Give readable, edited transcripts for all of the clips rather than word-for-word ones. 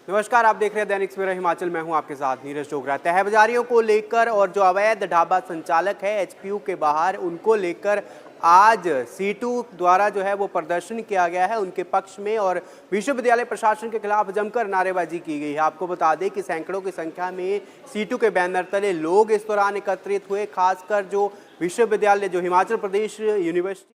नमस्कार, आप देख रहे हैं दैनिक सवेरा हिमाचल। मैं हूं आपके साथ नीरज डोगरा। तहबाजारियों को लेकर और जो अवैध ढाबा संचालक है एचपीयू के बाहर, उनको लेकर आज सीटू द्वारा जो है वो प्रदर्शन किया गया है उनके पक्ष में, और विश्वविद्यालय प्रशासन के खिलाफ जमकर नारेबाजी की गई है। आपको बता दें कि सैकड़ों की संख्या में सीटू के बैनर तले लोग इस दौरान एकत्रित हुए। खासकर जो विश्वविद्यालय, जो हिमाचल प्रदेश यूनिवर्सिटी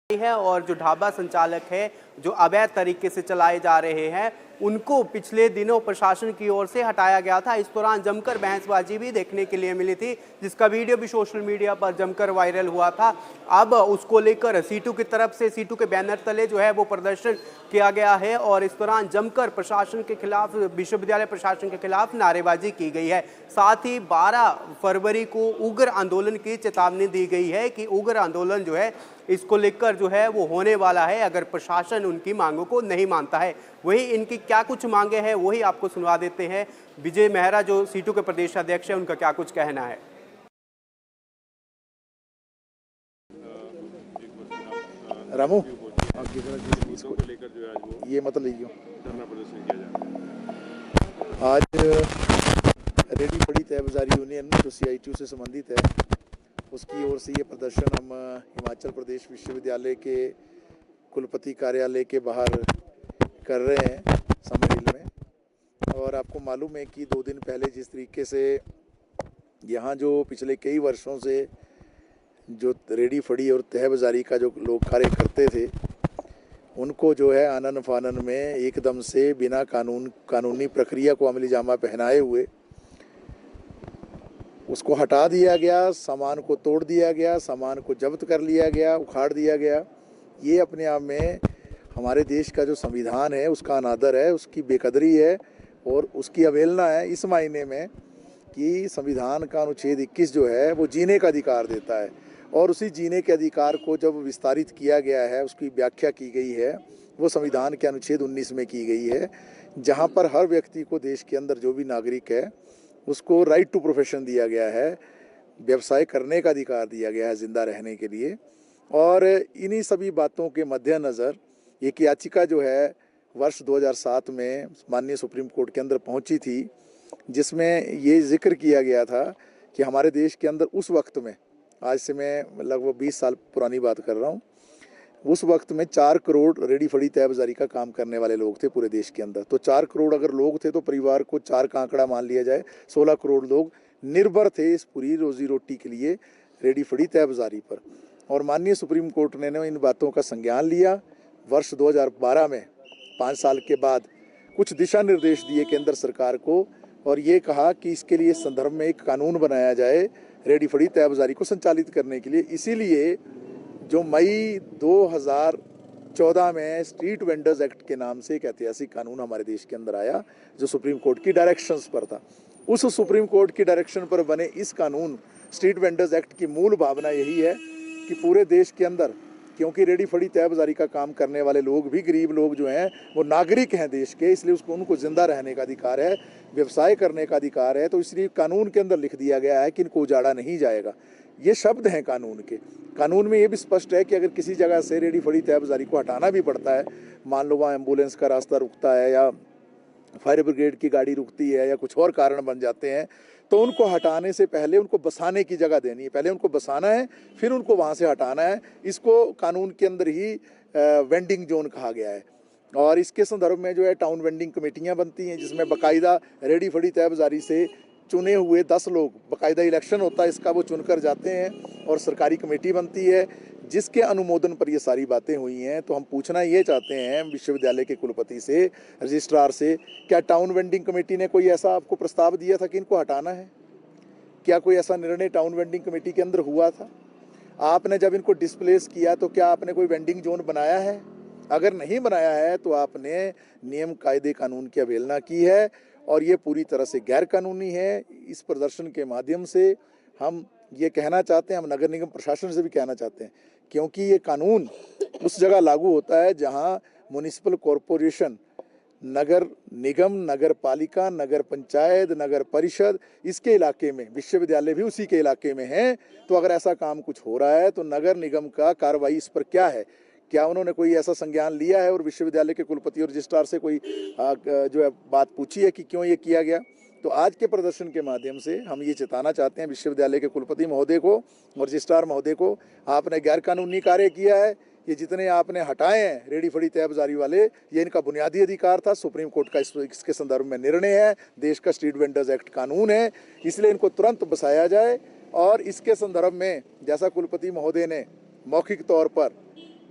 है और जो ढाबा संचालक है जो अवैध तरीके से चलाए जा रहे हैं, उनको पिछले दिनों प्रशासन की ओर से हटाया गया था। इस दौरान जमकर बहसबाजी भी देखने के लिए मिली थी, जिसका वीडियो भी सोशल मीडिया पर जमकर वायरल हुआ था। अब उसको लेकर सीटू की तरफ से, सीटू के बैनर तले जो है वो प्रदर्शन किया गया है और इस दौरान जमकर प्रशासन के खिलाफ, विश्वविद्यालय प्रशासन के खिलाफ नारेबाजी की गई है। साथ ही 12 फरवरी को उग्र आंदोलन की चेतावनी दी गई है कि उग्र आंदोलन जो है इसको लेकर जो है वो होने वाला है अगर प्रशासन उनकी मांगों को नहीं मानता है। वही इनकी क्या कुछ मांगे हैं वही आपको सुनवा देते हैं। विजय मेहरा जो सीटू के प्रदेश अध्यक्ष है, उनका क्या कुछ कहना है। रामू ये मतलब लीजिए, आज रेडी फड़ी तहबाजारी यूनियन जो CITU से संबंधित है उसकी ओर से ये प्रदर्शन हम हिमाचल प्रदेश विश्वविद्यालय के कुलपति कार्यालय के बाहर कर रहे हैं समर हिल में। और आपको मालूम है कि 2 दिन पहले जिस तरीके से यहाँ जो पिछले कई वर्षों से जो रेडी फड़ी और तहबाजारी का जो लोग कार्य करते थे, उनको जो है आनन फानन में एकदम से बिना कानूनी प्रक्रिया को अमली जामा पहनाए हुए उसको हटा दिया गया, सामान को तोड़ दिया गया, सामान को जब्त कर लिया गया, उखाड़ दिया गया। ये अपने आप में हमारे देश का जो संविधान है उसका अनादर है, उसकी बेकदरी है और उसकी अवहेलना है, इस मायने में कि संविधान का अनुच्छेद 21 जो है वो जीने का अधिकार देता है और उसी जीने के अधिकार को जब विस्तारित किया गया है, उसकी व्याख्या की गई है, वो संविधान के अनुच्छेद 19 में की गई है, जहाँ पर हर व्यक्ति को देश के अंदर जो भी नागरिक है उसको राइट टू प्रोफेशन दिया गया है, व्यवसाय करने का अधिकार दिया गया है जिंदा रहने के लिए। और इन्हीं सभी बातों के मद्देनज़र एक याचिका जो है वर्ष 2007 में माननीय सुप्रीम कोर्ट के अंदर पहुंची थी, जिसमें ये जिक्र किया गया था कि हमारे देश के अंदर उस वक्त में, आज से मैं लगभग 20 साल पुरानी बात कर रहा हूँ, उस वक्त में 4 करोड़ रेडी फड़ी तहबाजारी का काम करने वाले लोग थे पूरे देश के अंदर। तो 4 करोड़ अगर लोग थे तो परिवार को 4 का आंकड़ा मान लिया जाए, 16 करोड़ लोग निर्भर थे इस पूरी रोजी रोटी के लिए रेडी फड़ी तहबाजारी पर। और माननीय सुप्रीम कोर्ट ने इन बातों का संज्ञान लिया। वर्ष 2012 में 5 साल के बाद कुछ दिशा निर्देश दिए केंद्र सरकार को और ये कहा कि इसके लिए संदर्भ में एक कानून बनाया जाए रेडी फड़ी तहबाजारी को संचालित करने के लिए। इसीलिए जो मई 2014 में स्ट्रीट वेंडर्स एक्ट के नाम से एक ऐतिहासिक कानून हमारे देश के अंदर आया, जो सुप्रीम कोर्ट की डायरेक्शंस पर था। उस सुप्रीम कोर्ट की डायरेक्शन पर बने इस कानून स्ट्रीट वेंडर्स एक्ट की मूल भावना यही है कि पूरे देश के अंदर, क्योंकि रेडी फड़ी तहबाजारी का काम करने वाले लोग भी गरीब लोग जो हैं वो नागरिक हैं देश के, इसलिए उनको जिंदा रहने का अधिकार है, व्यवसाय करने का अधिकार है। तो इसलिए कानून के अंदर लिख दिया गया है कि इनको उजाड़ा नहीं जाएगा। ये शब्द हैं कानून के। कानून में ये भी स्पष्ट है कि अगर किसी जगह से रेडी फड़ी तहबाजारी को हटाना भी पड़ता है, मान लो वहाँ एम्बुलेंस का रास्ता रुकता है या फायर ब्रिगेड की गाड़ी रुकती है या कुछ और कारण बन जाते हैं, तो उनको हटाने से पहले उनको बसाने की जगह देनी है। पहले उनको बसाना है, फिर उनको वहाँ से हटाना है। इसको कानून के अंदर ही वेंडिंग जोन कहा गया है। और इसके संदर्भ में जो है टाउन वेंडिंग कमेटियाँ बनती हैं, जिसमें बाकायदा रेडी फड़ी तहबाजारी से चुने हुए 10 लोग, बाकायदा इलेक्शन होता है इसका, वो चुनकर जाते हैं और सरकारी कमेटी बनती है जिसके अनुमोदन पर ये सारी बातें हुई हैं। तो हम पूछना ये चाहते हैं विश्वविद्यालय के कुलपति से, रजिस्ट्रार से, क्या टाउन वेंडिंग कमेटी ने कोई ऐसा आपको प्रस्ताव दिया था कि इनको हटाना है? क्या कोई ऐसा निर्णय टाउन वेंडिंग कमेटी के अंदर हुआ था? आपने जब इनको डिस्प्लेस किया तो क्या आपने कोई वेंडिंग जोन बनाया है? अगर नहीं बनाया है तो आपने नियम कायदे कानून की अवहेलना की है और ये पूरी तरह से गैर कानूनी है। इस प्रदर्शन के माध्यम से हम ये कहना चाहते हैं, हम नगर निगम प्रशासन से भी कहना चाहते हैं, क्योंकि ये कानून उस जगह लागू होता है जहां म्युनिसिपल कॉरपोरेशन, नगर निगम, नगर पालिका, नगर पंचायत, नगर परिषद, इसके इलाके में, विश्वविद्यालय भी उसी के इलाके में है। तो अगर ऐसा काम कुछ हो रहा है तो नगर निगम का कार्रवाई इस पर क्या है? क्या उन्होंने कोई ऐसा संज्ञान लिया है और विश्वविद्यालय के कुलपति और रजिस्ट्रार से कोई जो है बात पूछी है कि क्यों ये किया गया? तो आज के प्रदर्शन के माध्यम से हम ये चेताना चाहते हैं विश्वविद्यालय के कुलपति महोदय को और रजिस्ट्रार महोदय को, आपने गैर कानूनी कार्य किया है। ये जितने आपने हटाए हैं रेडी फड़ी तय बाजारी वाले, ये इनका बुनियादी अधिकार था। सुप्रीम कोर्ट का इसके संदर्भ में निर्णय है, देश का स्ट्रीट वेंडर्स एक्ट कानून है, इसलिए इनको तुरंत बसाया जाए। और इसके संदर्भ में जैसा कुलपति महोदय ने मौखिक तौर पर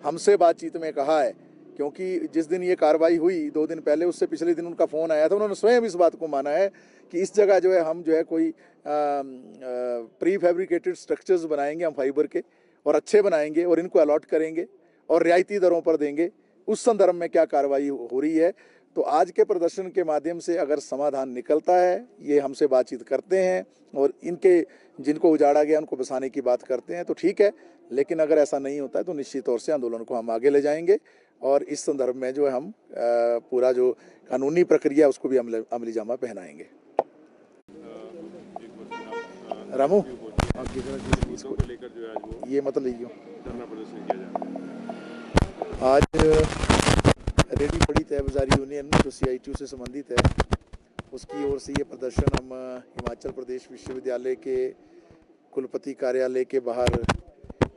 हमसे बातचीत में कहा है, क्योंकि जिस दिन ये कार्रवाई हुई 2 दिन पहले, उससे पिछले दिन उनका फ़ोन आया था, उन्होंने स्वयं इस बात को माना है कि इस जगह जो है हम जो है कोई प्री फैब्रिकेटेड स्ट्रक्चर्स बनाएंगे हम फाइबर के, और अच्छे बनाएंगे और इनको अलॉट करेंगे और रियायती दरों पर देंगे। उस संदर्भ में क्या कार्रवाई हो रही है। तो आज के प्रदर्शन के माध्यम से अगर समाधान निकलता है, ये हमसे बातचीत करते हैं और इनके जिनको उजाड़ा गया उनको बसाने की बात करते हैं तो ठीक है, लेकिन अगर ऐसा नहीं होता है तो निश्चित तौर से आंदोलन को हम आगे ले जाएंगे और इस संदर्भ में जो है हम पूरा जो कानूनी प्रक्रिया उसको भी अमली जामा पहनाएंगे। रामू ये मतलब लीजिए, आज रेडी फड़ी तय बाजारी यूनियन जो CITU से संबंधित है उसकी ओर से ये प्रदर्शन हम हिमाचल प्रदेश विश्वविद्यालय के कुलपति कार्यालय के बाहर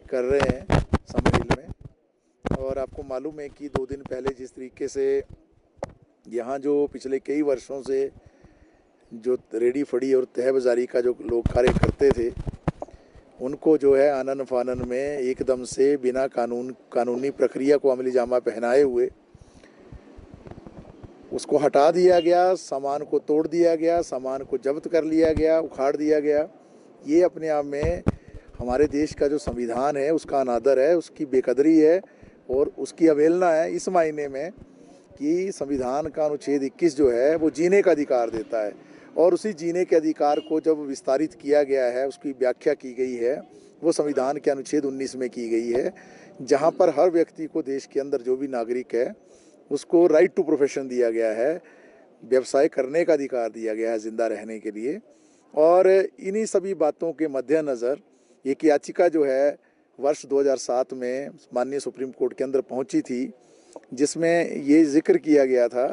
कर रहे हैं समर हिल में। और आपको मालूम है कि 2 दिन पहले जिस तरीके से यहाँ जो पिछले कई वर्षों से जो रेडी फड़ी और तय बाजारी का जो लोग कार्य करते थे, उनको जो है आनन फानन में एकदम से बिना कानूनी प्रक्रिया को अमली जामा पहनाए हुए उसको हटा दिया गया, सामान को तोड़ दिया गया, सामान को जब्त कर लिया गया, उखाड़ दिया गया। ये अपने आप में हमारे देश का जो संविधान है उसका अनादर है, उसकी बेकदरी है और उसकी अवहेलना है, इस मायने में कि संविधान का अनुच्छेद 21 जो है वो जीने का अधिकार देता है और उसी जीने के अधिकार को जब विस्तारित किया गया है, उसकी व्याख्या की गई है, वो संविधान के अनुच्छेद 19 में की गई है, जहाँ पर हर व्यक्ति को देश के अंदर जो भी नागरिक है उसको राइट टू प्रोफेशन दिया गया है, व्यवसाय करने का अधिकार दिया गया है जिंदा रहने के लिए। और इन्हीं सभी बातों के मद्देनज़र एक याचिका जो है वर्ष 2007 में माननीय सुप्रीम कोर्ट के अंदर पहुंची थी, जिसमें ये जिक्र किया गया था